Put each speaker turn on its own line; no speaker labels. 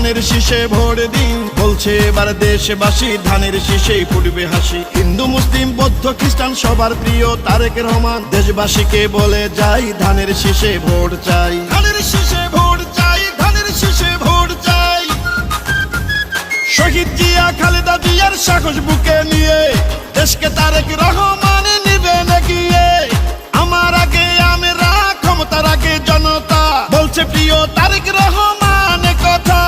ধানের শীষে ভোট দিন, বলছে এবার দেশবাসী ধানের শীষেই ফুটবে হাসি। হিন্দু মুসলিম বৌদ্ধ খ্রিস্টান সবার প্রিয় তারেক রহমান, দেশবাসীকে বলে যাই ধানের শীষে ভোট চাই, ধানের শীষে ভোট চাই, ধানের শীষে ভোট চাই। শহীদ জিয়া খালেদা জিয়ার সাহস বুকে নিয়ে দেশকে তারেক রহমান নিবেন এগিয়ে। আমার আগে আমরা, ক্ষমতার আগে জনতা, বলছে প্রিয় তারেক রহমান কথা।